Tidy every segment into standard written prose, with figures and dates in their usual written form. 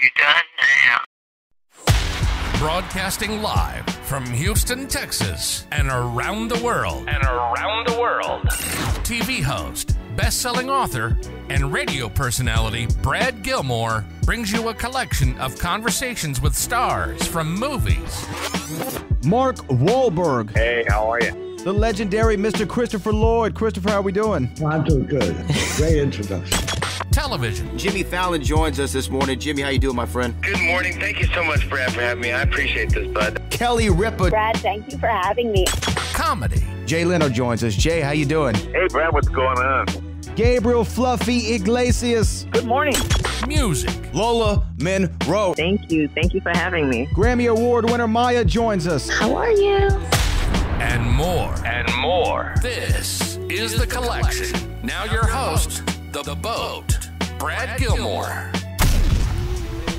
you done now? Broadcasting live from Houston, Texas, and around the world. TV host, best-selling author, and radio personality Brad Gilmore brings you a collection of conversations with stars from movies. Mark Wahlberg. Hey, how are you? The legendary Mr. Christopher Lloyd. Christopher, how are we doing? I'm doing good. Great introduction. Television. Jimmy Fallon joins us this morning. Jimmy, how you doing, my friend? Good morning. Thank you so much, Brad, for having me. I appreciate this, bud. Kelly Ripa. Brad, thank you for having me. Comedy. Jay Leno joins us. Jay, how you doing? Hey, Brad, what's going on? Gabriel Fluffy Iglesias. Good morning. Music. Lola Monroe. Thank you. Thank you for having me. Grammy Award winner Maya joins us. How are you? And more. This is The Collection. Now your host, The Boat, Brad Gilmore.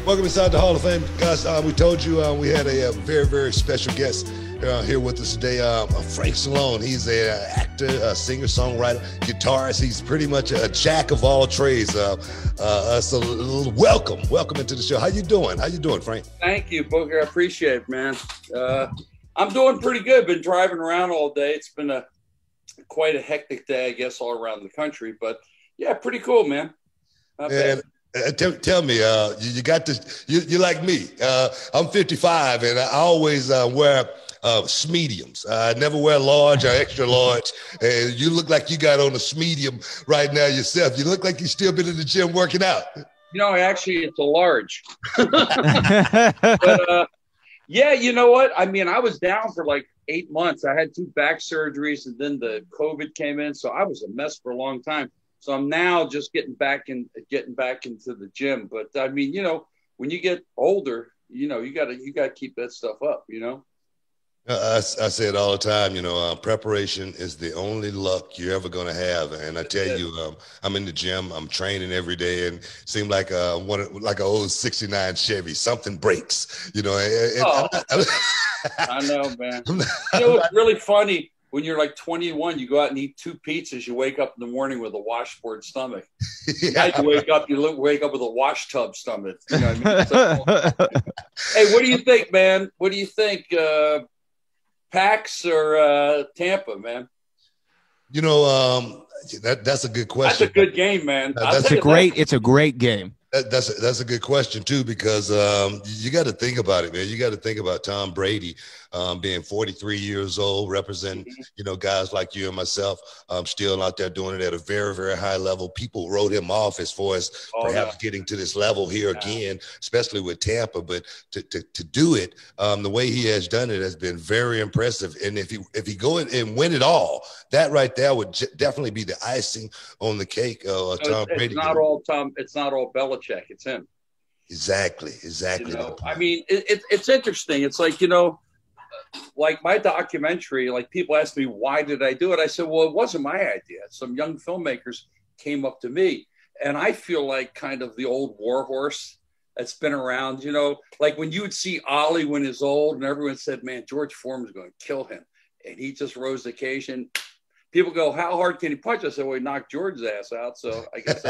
Welcome inside the Hall of Fame, guys. We told you we had a very, very special guest here with us today, Frank Stallone. He's an actor, a singer, songwriter, guitarist. He's pretty much a jack of all trades. So welcome into the show. How you doing, Frank? Thank you, Booker. I appreciate it, man. I'm doing pretty good. Been driving around all day. It's been quite a hectic day, I guess, all around the country. But yeah, pretty cool, man. And tell me, you got this. You like me. I'm 55, and I always wear mediums. I never wear large or extra large. And you look like you got on a medium right now yourself. You look like you still been in the gym working out. You know, actually, it's a large. But yeah, you know what? I mean, I was down for like 8 months. I had 2 back surgeries, and then the COVID came in, so I was a mess for a long time. So I'm now just getting back into the gym. But I mean, you know, when you get older, you know, you gotta keep that stuff up, you know. I say it all the time, you know, preparation is the only luck you're ever going to have. And I tell you, I'm in the gym, I'm training every day, and it seemed like an old 69 Chevy, something breaks, you know. I know, man. You know, it's really funny. When you're like 21, you go out and eat 2 pizzas, you wake up in the morning with a washboard stomach. Yeah. You wake up with a wash tub stomach. You know what I mean? Hey, what do you think, man? What do you think? Pax or Tampa, man? You know, that's a good question. That's a good game, man. It's a great game. That's a good question too, because you got to think about it, man. You got to think about Tom Brady being 43 years old, representing, you know, guys like you and myself, still out there doing it at a very, very high level. People wrote him off as far as perhaps getting to this level here again, especially with Tampa. But to do it the way he has done it has been very impressive. And if he go in and win it all, that right there would definitely be the icing on the cake. Tom Brady. It's not all Belichick. It's him. Exactly. You know, I mean, it's interesting. It's like, you know, like my documentary, like people ask me, why did I do it? I said, well, it wasn't my idea. Some young filmmakers came up to me, and I feel like kind of the old war horse that's been around, you know, like when you would see Ollie when he's old and everyone said, man, George Foreman's going to kill him. And he just rose the occasion. People go, how hard can he punch? I said, well, he knocked George's ass out. So I guess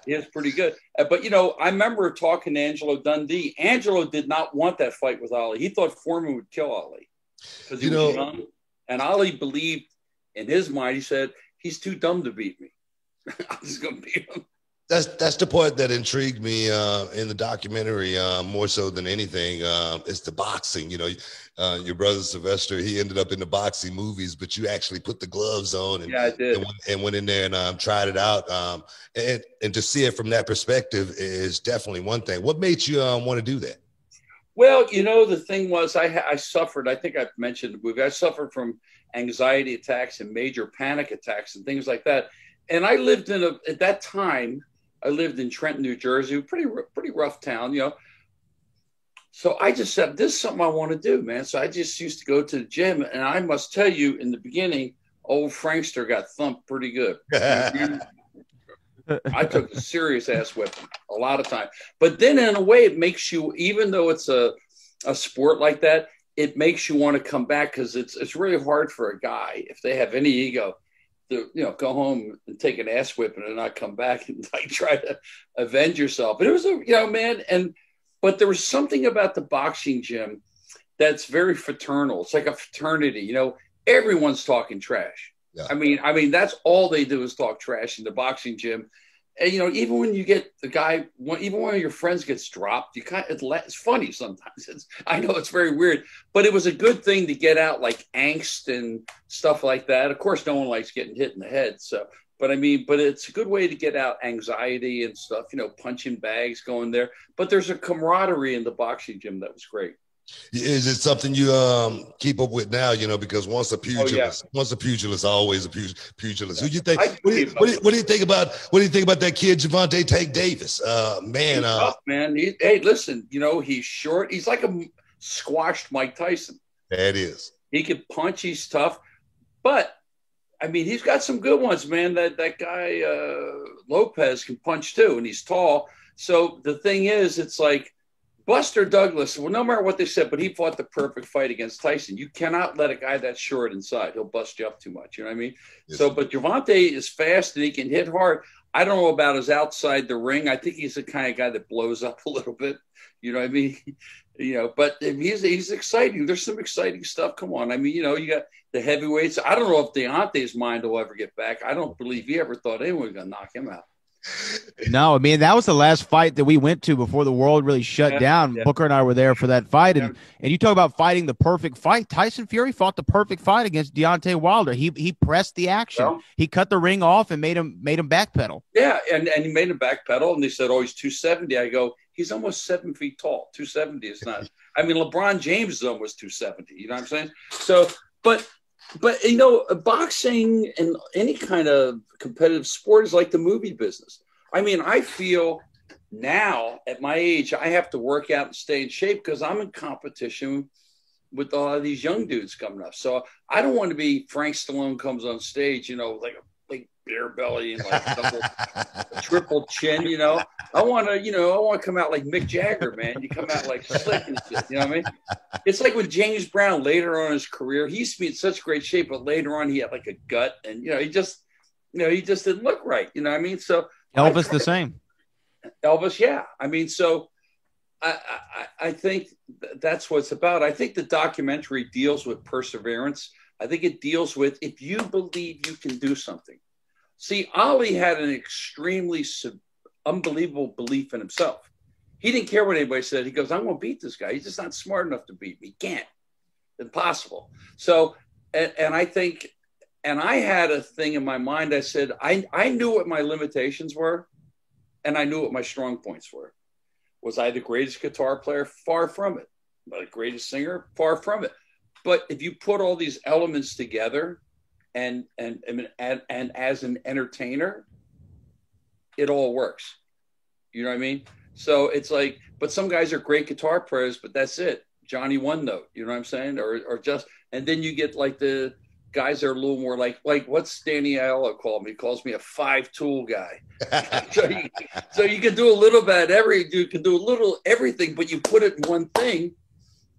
he is pretty good. But, you know, I remember talking to Angelo Dundee. Angelo did not want that fight with Ali. He thought Foreman would kill Ali because he was young. And Ali believed in his mind, he said, he's too dumb to beat me. I'm just going to beat him. That's the part that intrigued me in the documentary more so than anything. It's the boxing. You know, your brother Sylvester, he ended up in the boxing movies, but you actually put the gloves on and, I did. and went in there and tried it out. And to see it from that perspective is definitely one thing. What made you want to do that? Well, you know, the thing was I suffered, I think I've mentioned the movie, I suffered from anxiety attacks and major panic attacks and things like that. And I lived at that time, I lived in Trenton, New Jersey, pretty rough town, you know. So I just said, this is something I want to do, man. So I just used to go to the gym. And I must tell you, in the beginning, old Frankster got thumped pretty good. I took a serious ass whipping a lot of time. But then in a way, it makes you, even though it's a sport like that, it makes you want to come back because it's really hard for a guy, if they have any ego, to, you know, go home and take an ass whipping and not come back and like try to avenge yourself. But it was you know, man, and but there was something about the boxing gym that's very fraternal. It's like a fraternity, you know, everyone's talking trash. Yeah. I mean, that's all they do is talk trash in the boxing gym. And, you know, even when you get the guy, even when your friends gets dropped, it's funny sometimes. I know it's very weird, but it was a good thing to get out like angst and stuff like that. Of course, no one likes getting hit in the head. So, but it's a good way to get out anxiety and stuff, you know, punching bags, going there. But there's a camaraderie in the boxing gym that was great. Is it something you keep up with now? You know, because once a pugilist, always a pugilist. Who you think? What do you think about? What do you think about that kid Gervonta Tank Davis? Man, tough, man. Hey, listen, you know, he's short. He's like a squashed Mike Tyson. That is. He can punch. He's tough, but I mean, he's got some good ones, man. That guy Lopez can punch too, and he's tall. So the thing is, it's like. Buster Douglas, well, no matter what they said, but he fought the perfect fight against Tyson. You cannot let a guy that short inside. He'll bust you up too much. You know what I mean? Yes. So, but Gervonta is fast and he can hit hard. I don't know about his outside the ring. I think he's the kind of guy that blows up a little bit. You know what I mean? You know, but he's exciting. There's some exciting stuff. Come on. I mean, you know, you got the heavyweights. I don't know if Deontay's mind will ever get back. I don't believe he ever thought anyone was going to knock him out. No, I mean, that was the last fight that we went to before the world really shut down. Yeah. Booker and I were there for that fight. And you talk about fighting the perfect fight. Tyson Fury fought the perfect fight against Deontay Wilder. He pressed the action. Well, he cut the ring off and made him backpedal. Yeah, and he made him backpedal. And they said, oh, he's 270. I go, he's almost 7 feet tall. 270 is not. I mean, LeBron James is almost 270. You know what I'm saying? So, but you know, boxing and any kind of competitive sport is like the movie business. I mean, I feel now at my age, I have to work out and stay in shape because I'm in competition with a lot of these young dudes coming up. So I don't want to be Frank Stallone comes on stage, you know, like a big beer belly and like a triple chin, you know. I want to come out like Mick Jagger, man. You come out like slick and shit, you know what I mean? It's like with James Brown later on in his career. He used to be in such great shape, but later on he had like a gut and, you know, he just didn't look right, you know what I mean? So Elvis the same. Elvis, yeah. I mean, so I think that's what it's about. I think the documentary deals with perseverance. I think it deals with if you believe you can do something. See, Ali had an extremely unbelievable belief in himself. He didn't care what anybody said. He goes, I'm going to beat this guy. He's just not smart enough to beat me. He can't. Impossible. So, and I think, and I had a thing in my mind. I said, I knew what my limitations were, and I knew what my strong points were. Was I the greatest guitar player? Far from it. The greatest singer? Far from it. But if you put all these elements together, and as an entertainer, it all works. You know what I mean? So it's like, but some guys are great guitar players, but that's it. Johnny one note. You know what I'm saying? Or just, and then you get like the guys are a little more like what's Danny Aiello called me? He calls me a 5-tool guy. so you can do a little bit you can do a little everything, but you put it in one thing,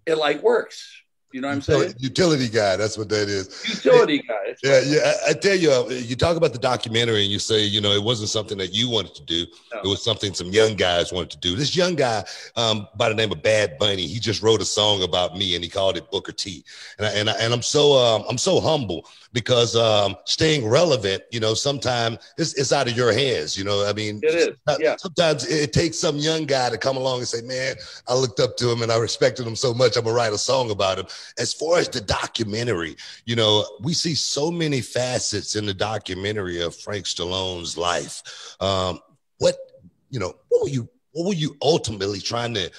it like works. You know what I'm saying? Utility guy. That's what that is. Utility guy. Yeah. I tell you, you talk about the documentary and you say, you know, it wasn't something that you wanted to do. No. It was something some young guys wanted to do. This young guy by the name of Bad Bunny, he just wrote a song about me and he called it Booker T. And I'm so humble because staying relevant, you know, sometimes it's out of your hands. You know, I mean, it is. Yeah. Sometimes it takes some young guy to come along and say, man, I looked up to him and I respected him so much. I'm gonna write a song about him. As far as the documentary, you know, we see so many facets in the documentary of Frank Stallone's life. What were you ultimately trying to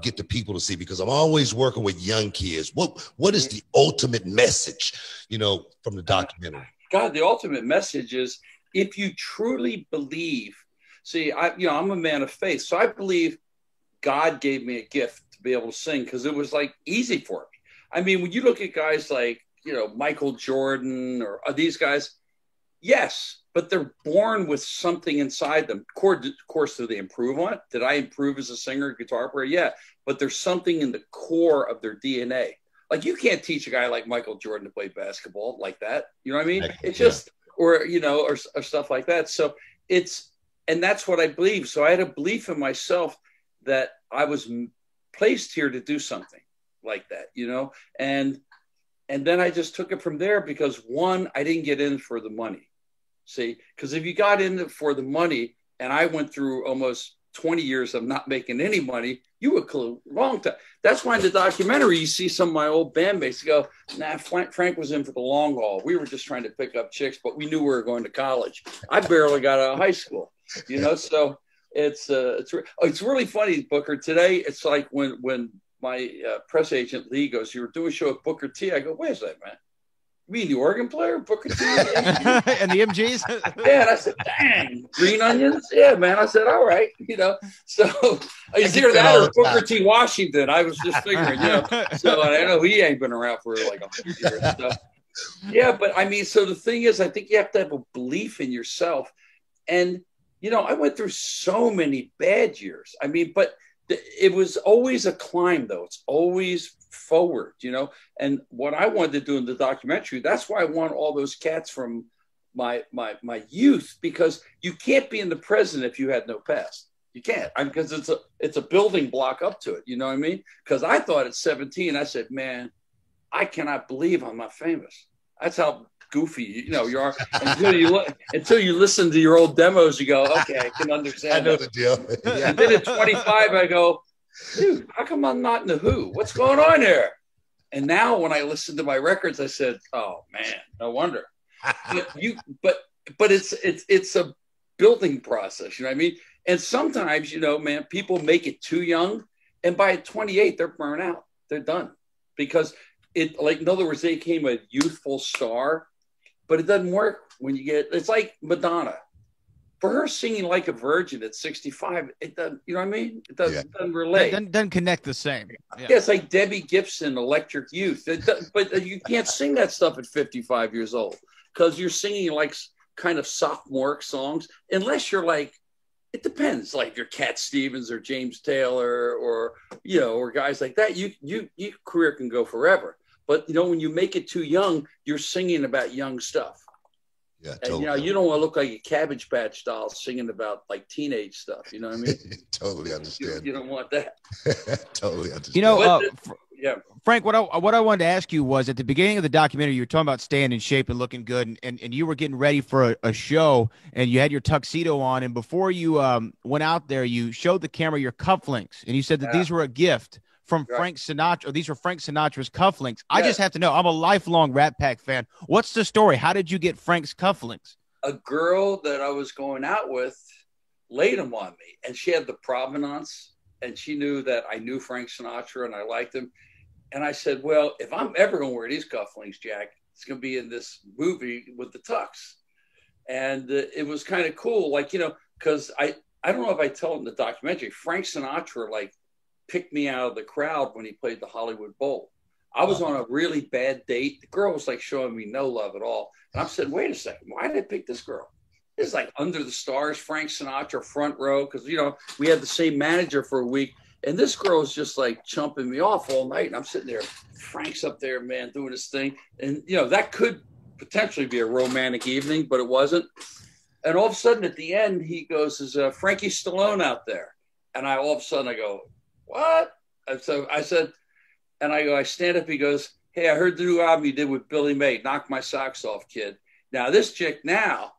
get the people to see? Because I'm always working with young kids. What is the ultimate message, you know, from the documentary? God, the ultimate message is if you truly believe. See, I'm a man of faith, so I believe God gave me a gift to be able to sing because it was like easy for me. I mean, when you look at guys like, you know, Michael Jordan or these guys, yes, but they're born with something inside them. Of course, do they improve on it? Did I improve as a singer, guitar player? Yeah, but there's something in the core of their DNA. Like you can't teach a guy like Michael Jordan to play basketball like that. You know what I mean? It's just, or stuff like that. So and that's what I believe. So I had a belief in myself that I was placed here to do something like that, you know, and then I just took it from there because one, I didn't get in for the money. See, because if you got in for the money and I went through almost 20 years of not making any money, you would go long time. That's why in the documentary, you see some of my old bandmates go, nah, Frank was in for the long haul. We were just trying to pick up chicks, but we knew we were going to college. I barely got out of high school, you know? So it's really funny, Booker. Today, it's like when my press agent Lee goes, you were doing a show with Booker T. I go, wait a second, man. You mean the organ player, Booker T? And the MGs? Yeah, and I said, dang, green onions? Yeah, man. I said, all right, you know. So it's either that or Booker T. Washington. I was just figuring, you know. So I know he ain't been around for like 100 years. So, yeah, but I mean, so the thing is, I think you have to have a belief in yourself. And, you know, I went through so many bad years. I mean, but it was always a climb, though. It's always forward, you know. And what I wanted to do in the documentary, that's why I want all those cats from my youth, because you can't be in the present if you had no past. You can't, because it's a building block up to it. You know what I mean? Because I thought at 17, I said, man, I cannot believe I'm not famous. That's how goofy you know you are until you listen to your old demos. You go, okay, I can understand. I know the deal. Yeah. And then at 25, I go, dude, how come I'm not in the Who? What's going on here? And now when I listen to my records, I said, oh man, no wonder. But it's a building process, you know what I mean? And sometimes, you know, man, people make it too young, and by 28, they're burnt out. They're done because it, like, in other words, they became a youthful star, but it doesn't work when you get. It's like Madonna. For her singing like a virgin at 65, it doesn't, you know what I mean? It doesn't relate. It doesn't connect the same. Yeah, it's like Debbie Gibson, Electric Youth. But you can't sing that stuff at 55 years old because you're singing like kind of sophomoric songs, unless you're like, it depends, like you're Cat Stevens or James Taylor or, you know, or guys like that. Your career can go forever. But, you know, when you make it too young, you're singing about young stuff. Yeah, and, totally. you know, you don't want to look like a Cabbage Patch doll singing about like teenage stuff. You know what I mean? Totally understand. You don't want that. Totally understand. You know, yeah, Frank, what I wanted to ask you was, at the beginning of the documentary, you were talking about staying in shape and looking good, and you were getting ready for a show, and you had your tuxedo on, and before you went out there, you showed the camera your cufflinks, and you said that these were a gift from Frank Sinatra. These were Frank Sinatra's cufflinks. I just have to know. I'm a lifelong Rat Pack fan. What's the story? How did you get Frank's cufflinks? A girl that I was going out with laid them on me, and she had the provenance, and she knew that I knew Frank Sinatra and I liked him. And I said, well, if I'm ever going to wear these cufflinks, Jack, it's going to be in this movie with the tux. And it was kind of cool, like, you know, because I don't know if I tell in the documentary, Frank Sinatra, like, picked me out of the crowd when he played the Hollywood Bowl. I was on a really bad date. The girl was like showing me no love at all. And I'm saying, wait a second, why did I pick this girl? It's like Under the Stars, Frank Sinatra, front row. Because, you know, we had the same manager for a week. And this girl is just like chumping me off all night. And I'm sitting there, Frank's up there, man, doing his thing. And, you know, that could potentially be a romantic evening, but it wasn't. And all of a sudden at the end, he goes, is Frankie Stallone out there? And all of a sudden I go, what? And so I said, and I stand up, he goes, hey, I heard the new album you did with Billy May. Knock my socks off, kid. Now this chick now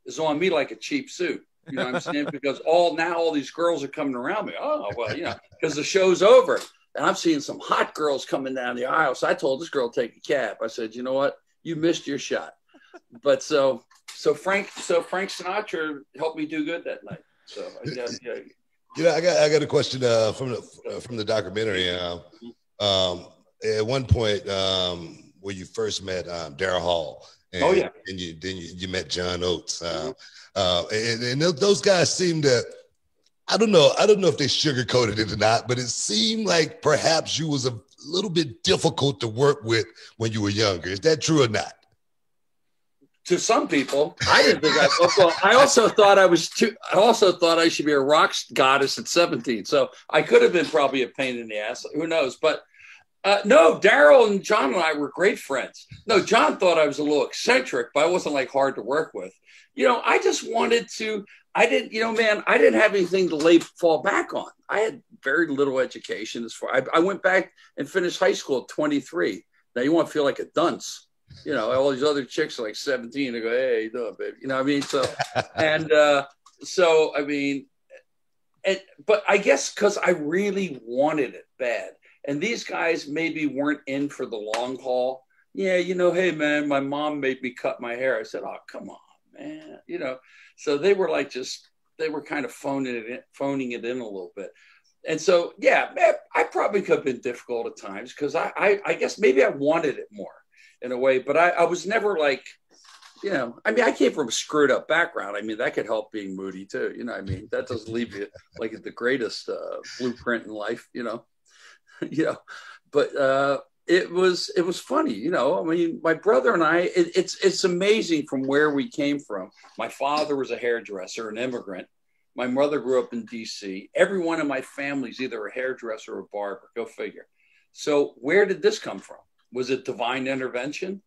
is on me like a cheap suit. You know what I'm saying? Because all these girls are coming around me. Oh, well, you know, because the show's over. And I'm seeing some hot girls coming down the aisle. So I told this girl to take a cab. I said, you know what? You missed your shot. But so Frank Sinatra helped me do good that night. So yeah. You know, I got a question from the documentary. At one point, where you first met Daryl Hall, and, and you met John Oates, and those guys seemed to, I don't know if they sugarcoated it or not, but it seemed like perhaps you was a little bit difficult to work with when you were younger. Is that true or not? To some people, I didn't think I also thought I should be a rock goddess at 17. So I could have been probably a pain in the ass. Who knows? But no, Daryl and John and I were great friends. No, John thought I was a little eccentric, but I wasn't like hard to work with. You know, I just wanted to, I didn't, man, I didn't have anything to fall back on. I had very little education as far. I went back and finished high school at 23. Now you want to feel like a dunce, all these other chicks are like 17. They go, hey, how you doing, baby? You know what I mean? So, but I guess because I really wanted it bad. And these guys maybe weren't in for the long haul. Yeah, hey, man, my mom made me cut my hair. I said, oh, come on, man. So they were they were kind of phoning it in a little bit. And so, yeah, I probably could have been difficult at times because I guess maybe I wanted it more in a way. But I was never like, I came from a screwed up background. I mean, that could help being moody too. That doesn't leave you like the greatest blueprint in life, but it was funny, my brother and I, it's amazing from where we came from. My father was a hairdresser, an immigrant. My mother grew up in DC. Everyone in my family is either a hairdresser or a barber. Go figure. So where did this come from? Was it divine intervention?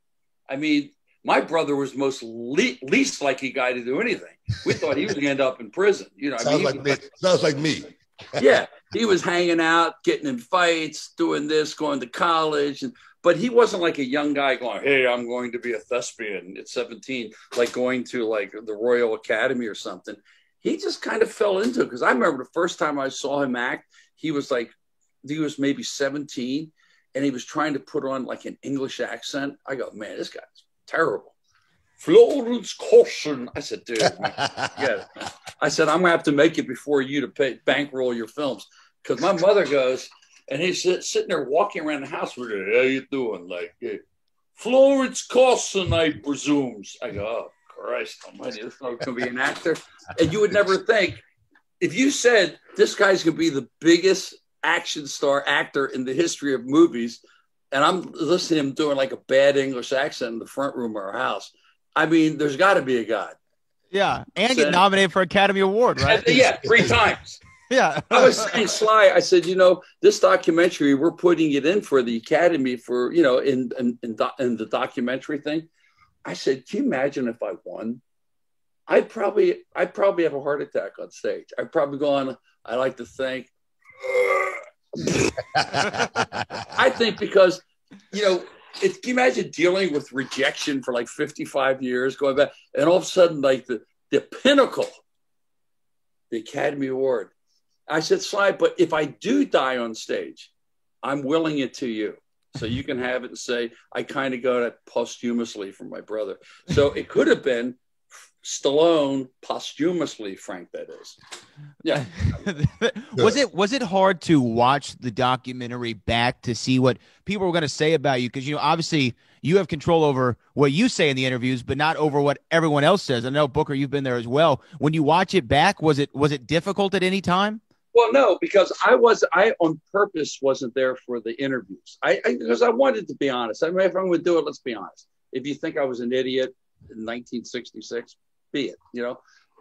I mean, my brother was least likely guy to do anything. We thought he was going to end up in prison. Sounds like me. Yeah, he was hanging out, getting in fights, doing this, going to college. But he wasn't like a young guy going, hey, I'm going to be a thespian at 17, like going to like the Royal Academy or something. He just kind of fell into it because I remember the first time I saw him act, he was maybe 17 and he was trying to put on like an English accent. I go, man, this guy's terrible. Florence Caution. I said, dude, yeah. I said, I'm going to have to make it before you to bankroll your films. Because my mother goes, and he's sitting there walking around the house with her. How you doing? Like, hey, Florence Caution, I presumes. I go, oh, Christ almighty, this guy's going to be an actor. And you would never think, if you said this guy's going to be the biggest action star actor in the history of movies, and I'm listening to him doing like a bad English accent in the front room of our house. I mean, there's got to be a God. Yeah, and get nominated for Academy Award, right? Yeah, 3 times. Yeah. I was saying, Sly, I said, this documentary, we're putting it in for the Academy for, in the documentary thing. I said, can you imagine if I won? I'd probably have a heart attack on stage. I'd probably go on, I like to think. I think because, can you imagine dealing with rejection for like 55 years, going back, and all of a sudden, like the pinnacle, the Academy Award. I said, Sly, but if I do die on stage, I'm willing it to you. So you can have it and say, I kind of got it posthumously from my brother. So it could have been Stallone posthumously, Frank, that is. Yeah. Was it hard to watch the documentary back to see what people were going to say about you? Because, obviously you have control over what you say in the interviews, but not over what everyone else says. I know, Booker, you've been there as well. When you watch it back, was it difficult at any time? Well, no, because I on purpose wasn't there for the interviews. Because I wanted to be honest. I mean, if I'm going to do it, let's be honest. If you think I was an idiot in 1966, be it,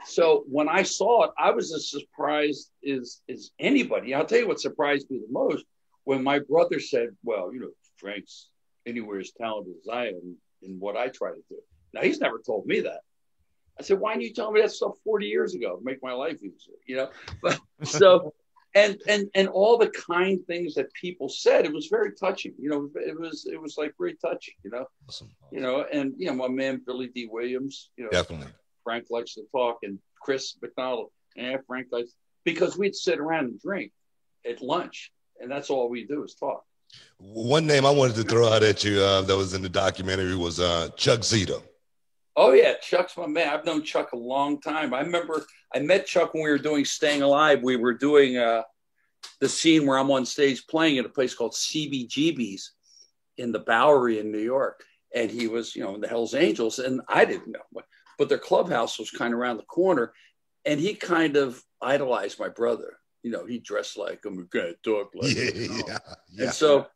So when I saw it, I was as surprised as anybody. I'll tell you what surprised me the most when my brother said, well, Frank's anywhere as talented as I am in what I try to do. Now, he's never told me that. I said, why didn't you tell me that stuff 40 years ago? Make my life easier, But so, and all the kind things that people said, it was very touching. It was like very touching, Awesome. And my man Billy D. Williams, Definitely. Frank likes to talk, and Chris McDonald, Frank likes, because we'd sit around and drink at lunch, and that's all we do is talk. One name I wanted to throw out at you that was in the documentary was Chuck Zito. Oh, yeah, Chuck's my man. I've known Chuck a long time. I remember I met Chuck when we were doing Staying Alive. We were doing the scene where I'm on stage playing at a place called CBGB's in the Bowery in New York. And he was, in the Hells Angels, and I didn't know. But their clubhouse was kind of around the corner, and he kind of idolized my brother. He dressed like him, kind of talked like him. Yeah. And so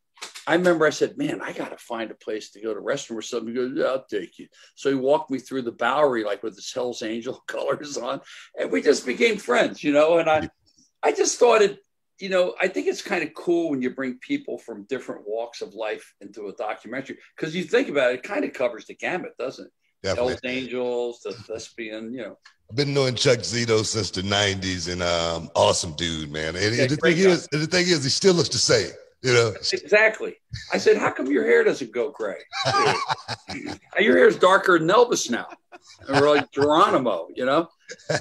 I remember I said, man, I got to find a place to go to restroom or something. He goes, yeah, I'll take you. So he walked me through the Bowery, like with his Hell's Angel colors on, and we just became friends, and I just thought it, I think it's kind of cool when you bring people from different walks of life into a documentary, because you think about it, it kind of covers the gamut, doesn't it? Definitely. Hell's Angels, the thespian, I've been knowing Chuck Zito since the '90s, and awesome dude, man. And, Yeah, the thing is, he still looks the same. You know, exactly. I said, how come your hair doesn't go gray? Your hair's darker than Elvis now, or like Geronimo, you know.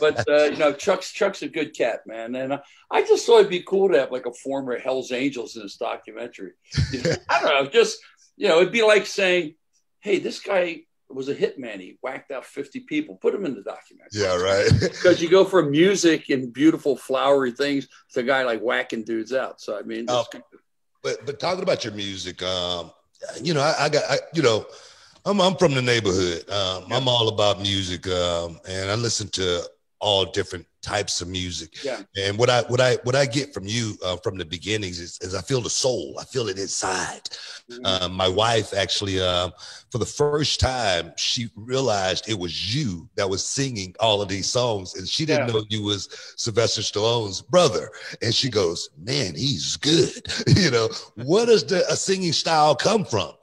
But you know, Chuck's a good cat, man, and I just thought it'd be cool to have like a former Hell's Angels in this documentary. You know, I don't know, just it'd be like saying, hey, this guy was a hitman. He whacked out 50 people. Put him in the documentary. Yeah, right. Because you go from music and beautiful flowery things to a guy like whacking dudes out. So I mean. But talking about your music, I'm from the neighborhood. I'm all about music, and I listen to all different types of music. Yeah. And what I get from you from the beginnings is I feel the soul. I feel it inside. Mm-hmm. My wife actually, for the first time, she realized it was you that was singing all of these songs, and she didn't know you was Sylvester Stallone's brother. And she goes, "Man, he's good." Where does a singing style come from?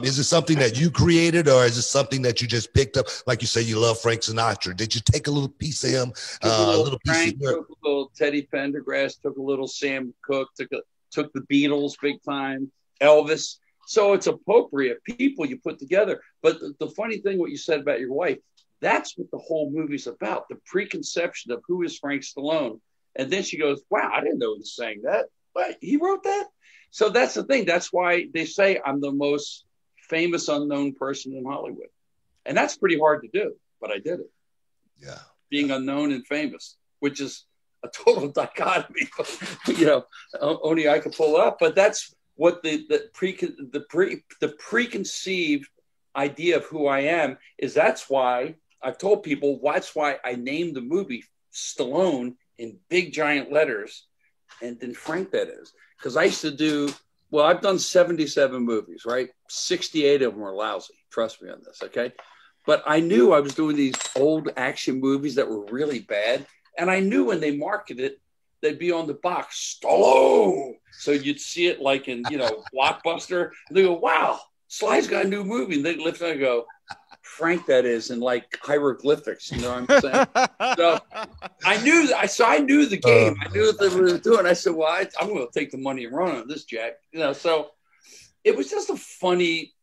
Is it something that you created, or is it something that you just picked up? Like you say, you love Frank Sinatra. Did you take a little piece of him? Frank took a little Teddy Pendergrass, took a little Sam Cooke, took the Beatles big time, Elvis. So it's appropriate people you put together. But the funny thing, what you said about your wife, that's what the whole movie's about, the preconception of who is Frank Stallone. And then she goes, wow, I didn't know he was saying that. But he wrote that? So that's the thing. That's why they say I'm the most famous unknown person in Hollywood. And that's pretty hard to do, but I did it. Yeah. Being unknown and famous, which is a total dichotomy. Only I could pull it up. But that's what the preconceived idea of who I am is. That's why I've told people that's why I named the movie Stallone in big giant letters, and then Frank, that is. Because I used to do, I've done 77 movies, right? 68 of them are lousy. Trust me on this, okay? But I knew I was doing these old action movies that were really bad. And I knew when they marketed it, they'd be on the box, Stallone. So you'd see it like in, Blockbuster. And they go, wow, Sly's got a new movie. And they lift it and go, Frank, that is, in like hieroglyphics. You know what I'm saying? So I knew the game. I knew what they were doing. I said, well, I'm going to take the money and run on this, Jack. So it was just a funny,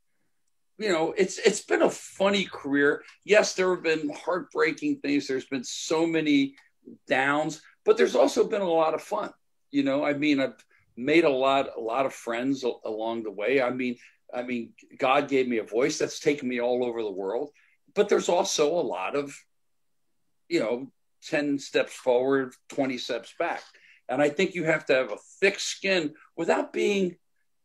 it's been a funny career. Yes, there have been heartbreaking things. There's been so many downs, but there's also been a lot of fun. I've made a lot of friends along the way. I mean, God gave me a voice that's taken me all over the world, but there's also a lot of, 10 steps forward, 20 steps back. And I think you have to have a thick skin without being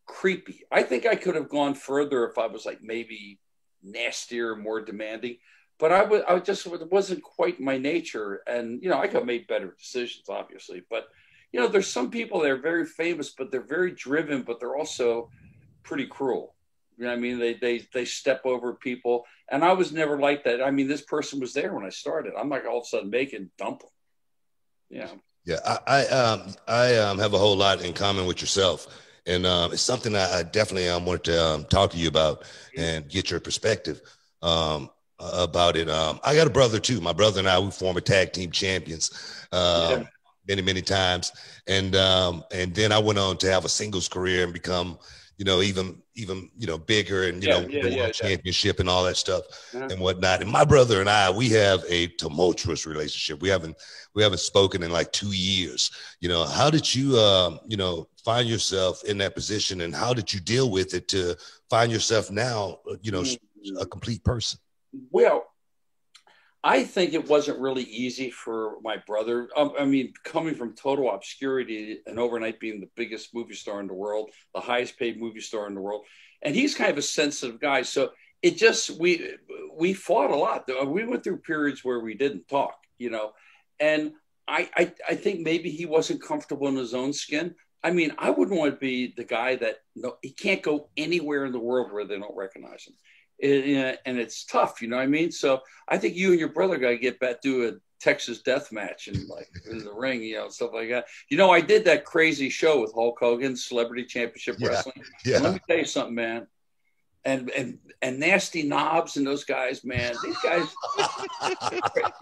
creepy. I think I could have gone further if I was like maybe nastier, more demanding, but it wasn't quite my nature. And, I could have made better decisions, obviously, but, there's some people that are very famous, but they're very driven, but they're also pretty cruel. They step over people, and I was never like that. I mean, this person was there when I started. I'm like all of a sudden dump them. Yeah. Yeah. I have a whole lot in common with yourself. And it's something I definitely wanted to talk to you about and get your perspective about it. I got a brother too. My brother and I, we former tag team champions many, many times. And then I went on to have a singles career and become, even bigger and, the world championship and all that stuff and whatnot. And my brother and I, we have a tumultuous relationship. We haven't spoken in like 2 years. How did you, find yourself in that position, and how did you deal with it to find yourself now, a complete person? Well, I think it wasn't really easy for my brother. Coming from total obscurity and overnight being the biggest movie star in the world, the highest paid movie star in the world. And he's kind of a sensitive guy. So it just, we fought a lot. We went through periods where we didn't talk, and I think maybe he wasn't comfortable in his own skin. I wouldn't want to be the guy that he can't go anywhere in the world where they don't recognize him. And it's tough, So I think you and your brother got to get back, do a Texas death match and like in the ring, stuff like that. I did that crazy show with Hulk Hogan, Celebrity Championship Wrestling. Yeah. Let me tell you something, man. and Nasty Knobs and those guys, man. These guys,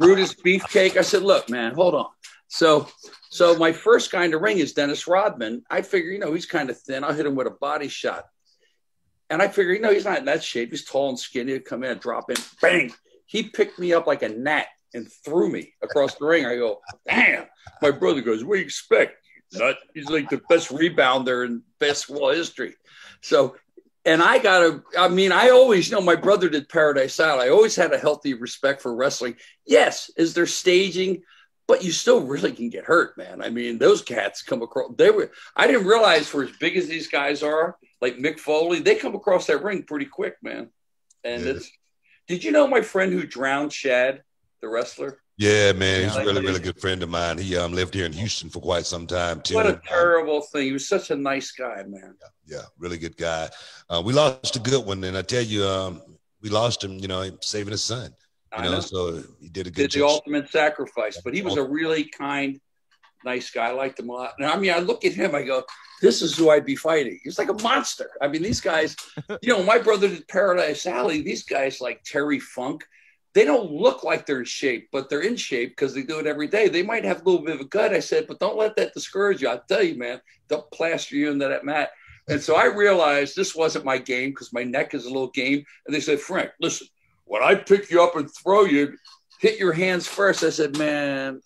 Brutus Beefcake. I said, look, man, hold on. So my first guy in the ring is Dennis Rodman. I figure, he's kind of thin. I'll hit him with a body shot. And I figure, he's not in that shape. He's tall and skinny. He'd come in and drop in. Bang. He picked me up like a gnat and threw me across the ring. I go, damn. My brother goes, what do you expect? He's like the best rebounder in basketball history. So, and I always know my brother did Paradise Alley. I always had a healthy respect for wrestling. Yes, is there staging, but you still really can get hurt, man. I mean, those cats come across. I didn't realize for as big as these guys are, like Mick Foley, they come across that ring pretty quick, man. And did you know my friend who drowned Shad, the wrestler? Yeah, man, he's a really good friend of mine. He lived here in Houston for quite some time too. What a terrible thing. He was such a nice guy, man. Yeah, really good guy. We lost a good one, and I tell you, we lost him, saving his son. So he did a good job. The ultimate sacrifice, but he was a really kind, nice guy. I liked him a lot. And I mean, I look at him, I go, this is who I'd be fighting. He's like a monster. I mean, these guys, my brother did Paradise Alley. These guys like Terry Funk, they don't look like they're in shape, but they're in shape because they do it every day. They might have a little bit of a gut. I said, but don't let that discourage you. I'll tell you, man, they'll plaster you into that mat. And so I realized this wasn't my game because my neck is a little game. And they said, Frank, listen, when I pick you up and throw you, hit your hands first. I said, man,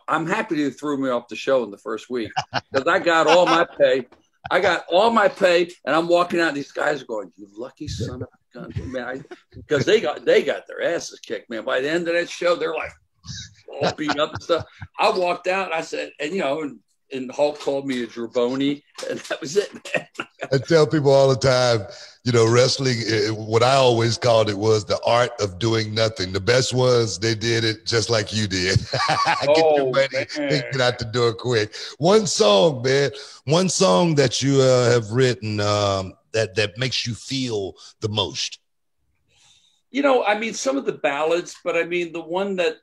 I'm happy you threw me off the show in the first week because I got all my pay. And I'm walking out. And these guys are going, you lucky son of a gun, man, because they got their asses kicked, man. By the end of that show, they're like all beat up and stuff. I walked out. I said, and Hulk called me a Draboni, and that was it, man. I tell people all the time, wrestling, what I always called it was the art of doing nothing. The best ones, they did it just like you did. Get your money and get out the door quick. One song, man, that you have written that makes you feel the most. Some of the ballads, but the one that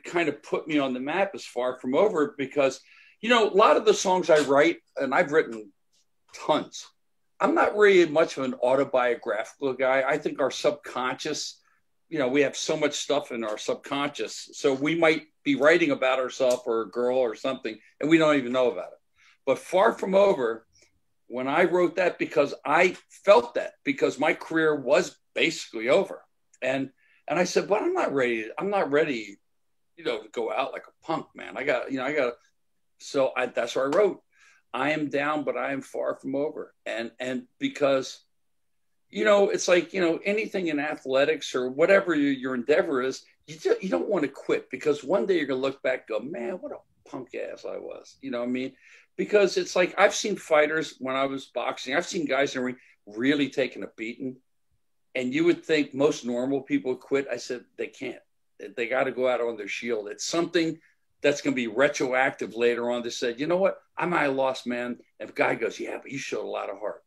kind of put me on the map is Far From Over because, a lot of the songs I write, and I've written tons, I'm not really much of an autobiographical guy. I think our subconscious, we have so much stuff in our subconscious. So we might be writing about ourselves or a girl or something, and we don't even know about it. But Far From Over, when I wrote that, because I felt that, because my career was basically over. And I said, but I'm not ready, to go out like a punk, man. So that's what I wrote. I am down, but I am far from over. And because, it's like, anything in athletics or whatever your endeavor is, you don't want to quit because one day you're going to look back and go, man, what a punk ass I was. You know what I mean? Because it's like, I've seen fighters when I was boxing, I've seen guys in the ring really taking a beating. And you would think most normal people would quit. I said, they can't. They got to go out on their shield. It's something that's going to be retroactive later on. They said, you know what? I might have lost, man. And the guy goes, yeah, but you showed a lot of heart.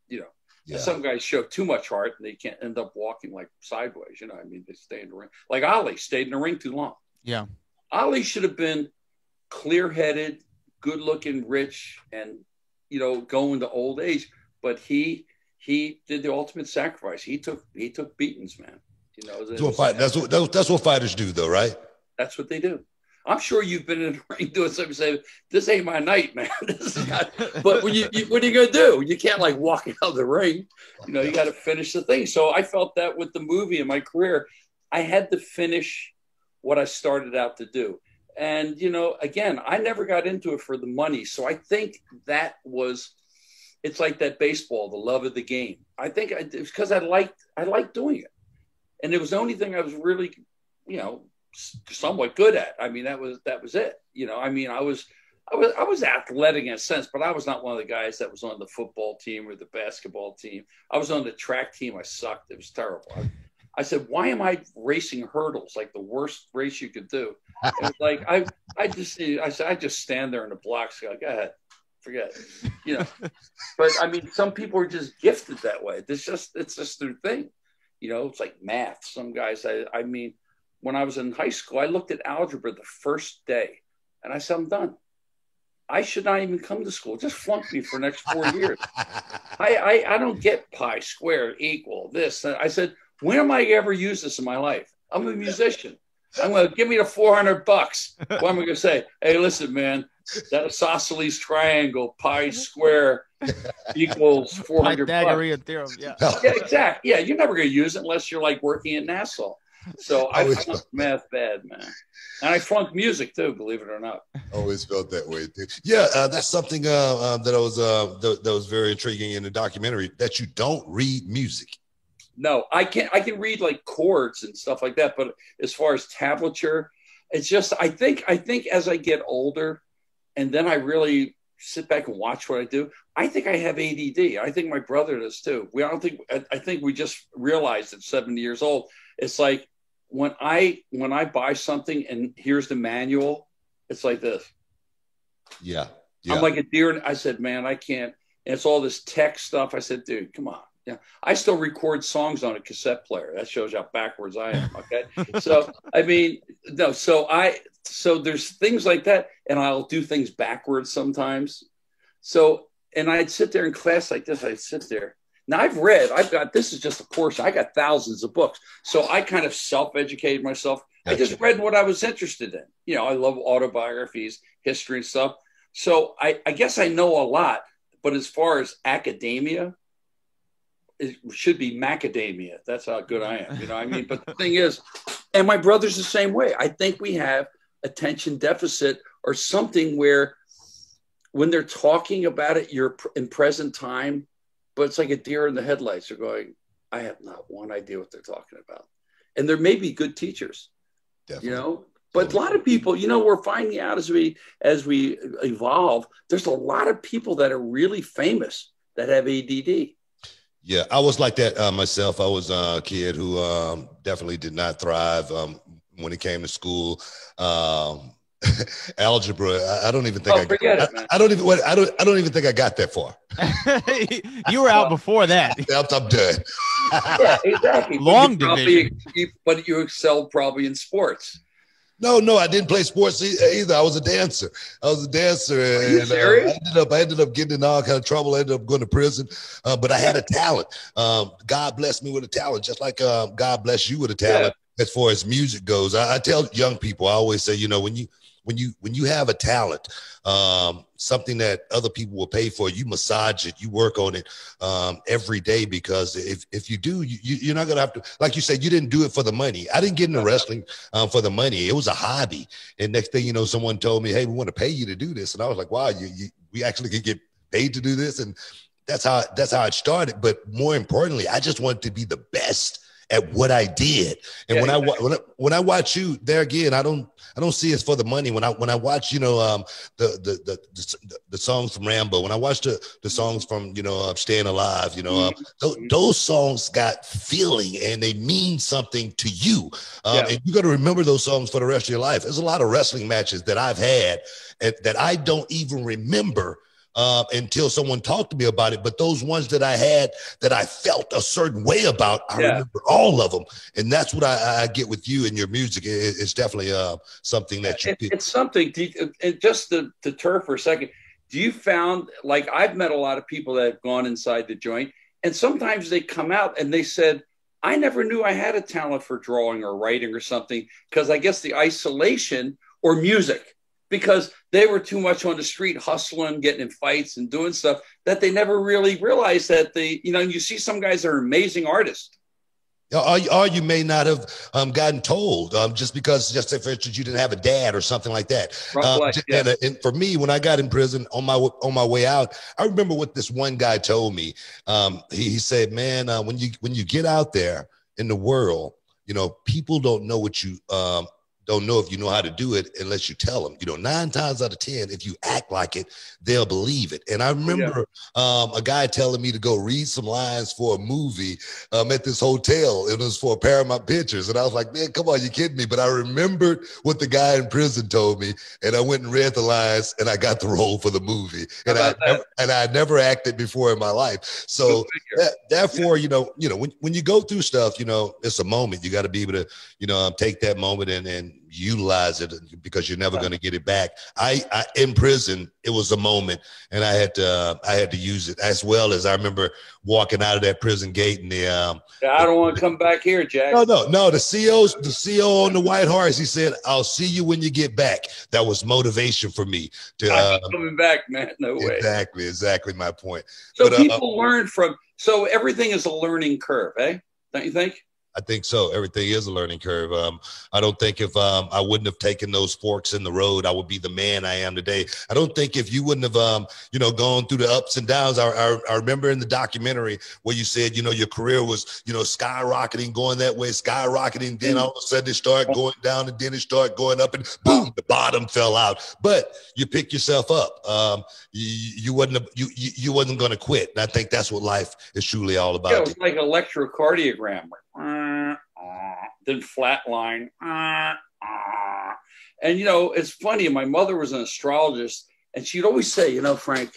Yeah. Some guys show too much heart and they can't end up walking like sideways. They stay in the ring. Like Ali stayed in the ring too long. Yeah. Ali should have been clear-headed, good-looking, rich, and, going to old age. But he did the ultimate sacrifice. He took beatings, man. That's what fighters do, though, right? That's what they do. I'm sure you've been in the ring doing something. Say, this ain't my night, man. This is not. But what are you gonna do? You can't like walk out of the ring. You got to finish the thing. So I felt that with the movie in my career, I had to finish what I started out to do. And again, I never got into it for the money. So I think that was. It's like that baseball, the love of the game. I think it's because I liked doing it, and it was the only thing I was really, somewhat good at. That was it. I was athletic in a sense, but I was not one of the guys that was on the football team or the basketball team. I was on the track team. I sucked. It was terrible. I said, why am I racing hurdles? Like the worst race you could do. It was like, I just stand there in the blocks. Go ahead, forget it. But some people are just gifted that way. It's just their thing. It's like math. Some guys, when I was in high school, I looked at algebra the first day and I said, I'm done. I should not even come to school. Just flunk me for the next 4 years. I don't get pi squared equal this. I said, when am I ever use this in my life? I'm a musician. I'm going to give me the $400. What am I going to say? Hey, listen, man, that isosceles triangle, pi square equals $400. Pythagorean theorem. Yeah. Yeah, exactly. Yeah, you're never going to use it unless you're like working at NASA. So I flunked math bad, man. And I flunked music too, believe it or not. Always felt that way too. Yeah, that's something that was very intriguing in the documentary, that you don't read music. No, I can read like chords and stuff like that, but as far as tablature, it's just I think as I get older, and then I really sit back and watch what I do, I think I have ADD. I think my brother does too. I think we just realized at 70 years old, it's like when I buy something and here's the manual, it's like this. Yeah. I'm like a deer. And I said, man, I can't. And it's all this tech stuff. I said, dude, come on. Yeah, I still record songs on a cassette player. That shows how backwards I am. Okay, so I mean, no. So there's things like that, and I'll do things backwards sometimes. So, and I'd sit there in class like this. I'd sit there. Now this is just a portion. I got thousands of books. So I kind of self-educated myself. I just read what I was interested in. You know, I love autobiographies, history and stuff. So I guess I know a lot, but as far as academia, it should be macadamia. That's how good I am. You know what I mean? But the thing is, and my brother's the same way. I think we have attention deficit or something where when they're talking about it, you're in present time, but it's like a deer in the headlights. They're going, I have not one idea what they're talking about. And there may be good teachers, Definitely. You know, but a lot of people, you know, we're finding out as we evolve, there's a lot of people that are really famous that have ADD. Yeah, I was like that myself. I was a kid who definitely did not thrive when it came to school. Algebra, I don't even think I don't even think I got that far. You were out before that. I'm done. Yeah, exactly. Long division. But you excelled probably in sports. No, I didn't play sports either. I was a dancer. Are you serious? I ended up getting in all kind of trouble. I ended up going to prison, but I had a talent. God blessed me with a talent, just like God bless you with a talent. Yeah. As far as music goes, I tell young people, I always say, you know, when you have a talent, something that other people will pay for, you massage it, you work on it every day, because if you do, you're not gonna have to, like you said, you didn't do it for the money. I didn't get into wrestling for the money. It was a hobby. And next thing you know, someone told me, hey, we want to pay you to do this. And I was like, wow, we actually can get paid to do this. And that's how it started. But more importantly, I just wanted to be the best at what I did. And when I watch you there again, I don't see it for the money. When I watch, you know, the songs from Rambo, when I watch the songs from, you know, Staying Alive, you know, those songs got feeling and they mean something to you. And you got to remember those songs for the rest of your life. There's a lot of wrestling matches that I've had that I don't even remember until someone talked to me about it. But those ones that I had that I felt a certain way about, I remember all of them. And that's what I get with you and your music. It's definitely something that you did. It's something, and just to turf for a second, do you found, like I've met a lot of people that have gone inside the joint, and sometimes they come out and they said, I never knew I had a talent for drawing or writing or something, because I guess the isolation or music, because they were too much on the street hustling, getting in fights and doing stuff that they never really realized that you see some guys that are amazing artists. Or you may not have gotten told just because, just say for instance, you didn't have a dad or something like that. And for me, when I got in prison on my way out, I remember what this one guy told me. He said, man, when you get out there in the world, you know, people don't know what you don't know if you know how to do it unless you tell them. You know, 9 times out of 10, if you act like it, they'll believe it. And I remember a guy telling me to go read some lines for a movie at this hotel. It was for Paramount Pictures. And I was like, man, come on, you kidding me? But I remembered what the guy in prison told me, and I went and read the lines, and I got the role for the movie. And I never acted before in my life. So therefore, you know, when you go through stuff, you know, it's a moment. You got to be able to, you know, take that moment and utilize it because you're never going to get it back. I in prison, it was a moment, and I had to use it, as well as I remember walking out of that prison gate and I don't want to come back here, Jack. No. The CO on the White Horse, he said, "I'll see you when you get back." That was motivation for me to I'm coming back, man. No way. Exactly my point. So people learn from. So everything is a learning curve, eh? Don't you think? I think so. Everything is a learning curve. I don't think if I wouldn't have taken those forks in the road, I would be the man I am today. I don't think if you wouldn't have, gone through the ups and downs. I remember in the documentary where you said, your career was, skyrocketing, going that way, skyrocketing. Then all of a sudden it started going down, and then it started going up, and boom, the bottom fell out. But you pick yourself up. You wasn't going to quit. And I think that's what life is truly all about. Yeah, it was like an electrocardiogram. Then flatline. And, it's funny. My mother was an astrologist, and she'd always say, Frank,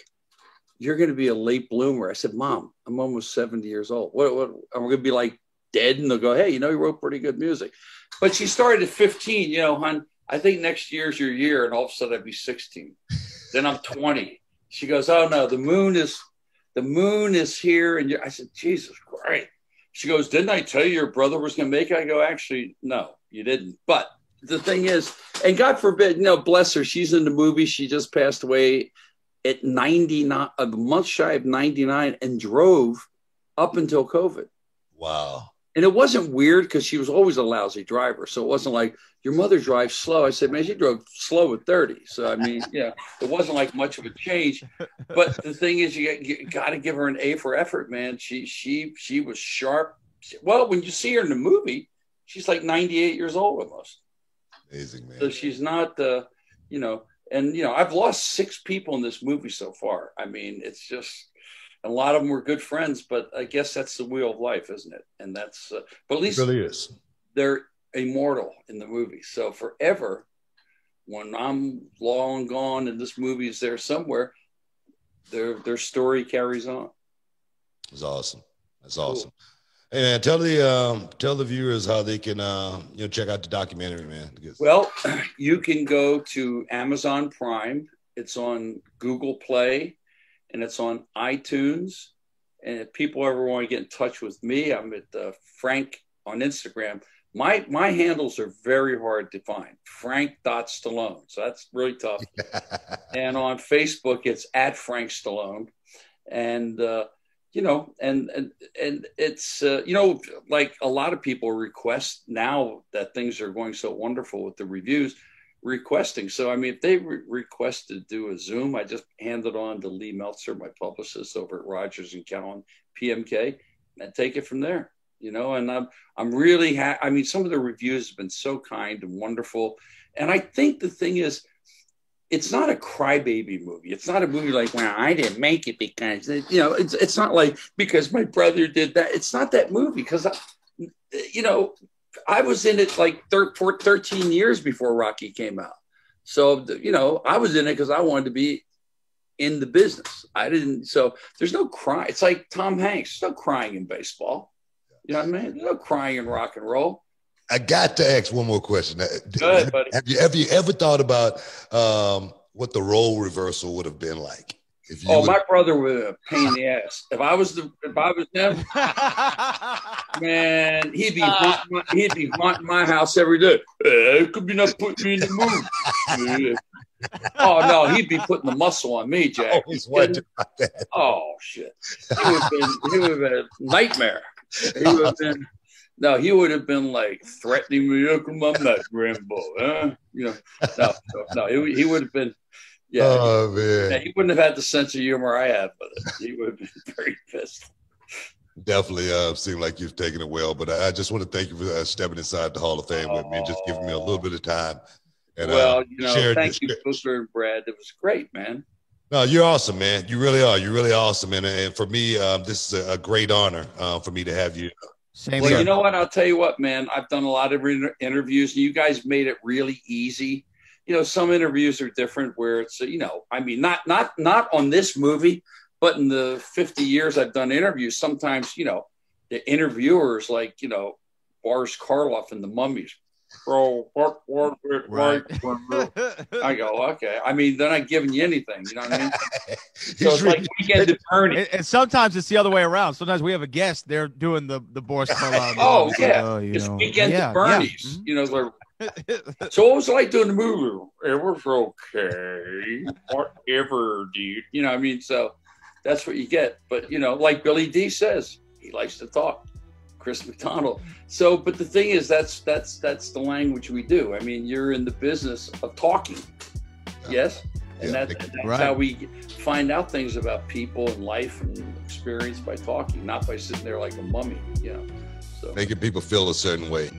you're going to be a late bloomer. I said, Mom, I'm almost 70 years old. What am I going to be like dead? And they'll go, hey, you wrote pretty good music. But she started at 15, hon, I think next year's your year. And all of a sudden I'd be 16. Then I'm 20. She goes, oh no, the moon is here. And I said, Jesus Christ. She goes, didn't I tell you your brother was going to make it? I go, actually, no, you didn't. But the thing is, and God forbid, bless her, she's in the movie. She just passed away at 99, a month shy of 99, and drove up until COVID. Wow. And it wasn't weird because she was always a lousy driver. So it wasn't like, your mother drives slow. I said, man, she drove slow at 30. So, I mean, it wasn't like much of a change. But the thing is, you got to give her an A for effort, man. She was sharp. Well, when you see her in the movie, she's like 98 years old almost. Amazing, man. So she's not, I've lost 6 people in this movie so far. I mean, it's just, a lot of them were good friends, but I guess that's the wheel of life, isn't it? And that's, but at least it really is. They're immortal in the movie. So forever, when I'm long gone and this movie is there somewhere, their story carries on. It's awesome. That's awesome. Hey man, tell the viewers how they can check out the documentary, man. Well, you can go to Amazon Prime. It's on Google Play, and it's on iTunes. And if people ever want to get in touch with me, I'm at Frank on Instagram. My handles are very hard to find. Frank.Stallone. So that's really tough. And on Facebook, it's at Frank Stallone. And, and it's, like a lot of people request now that things are going so wonderful with the reviews, requesting. So, I mean, if they request to do a Zoom, I just hand it on to Lee Meltzer, my publicist over at Rogers and Cowan, PMK, and take it from there. And I'm really I mean, some of the reviews have been so kind and wonderful. And I think the thing is, it's not a crybaby movie. It's not a movie like, well, I didn't make it because, it's not like because my brother did that. It's not that movie because, I was in it like for 13 years before Rocky came out. So, I was in it because I wanted to be in the business. So there's no cry. It's like Tom Hanks. There's no crying in baseball. You know what I mean? There's no crying in rock and roll. I got to ask one more question. Go ahead, buddy. Have you ever thought about what the role reversal would have been like? My brother was a pain in the ass. If I was him, man, he'd be haunting my house every day. Could be not putting me in the mood. Oh no, he'd be putting the muscle on me, Jack. Always wondered about that. Oh shit, he would have been a nightmare. He would have been like threatening me. I'm not Rambo, huh? No, he would have been. Yeah, oh man, yeah, he wouldn't have had the sense of humor I had with it. He would have been very pissed. Definitely seemed like you've taken it well, but I just want to thank you for stepping inside the Hall of Fame with me and just giving me a little bit of time. And, thank you, Booker and Brad. It was great, man. No, you're awesome, man. You really are. You're really awesome. And for me, this is a great honor for me to have you. Same well, here. You know what? I'll tell you what, man. I've done a lot of interviews, and you guys made it really easy. Some interviews are different where it's, I mean, not on this movie, but in the 50 years I've done interviews, sometimes, the interviewers like, Boris Karloff and the Mummies, bro, what, Right. I go, okay. I mean, they're not giving you anything. You know what I mean? So He's it's like Weekend at Bernie's. And sometimes it's the other way around. Sometimes we have a guest, they're doing the Boris Karloff. Oh, It's yeah. like, It's Weekend at Bernie's. Yeah. You know, so what was it like doing the movie? It was okay. Whatever, dude. You know what I mean? So that's what you get. But, you know, like Billy D says, he likes to talk. Chris McDonald. So, but the thing is, that's the language we do. I mean, you're in the business of talking. Yes? And that's right. how we find out things about people and life and experience, by talking, not by sitting there like a mummy, you know. So Making people feel a certain way.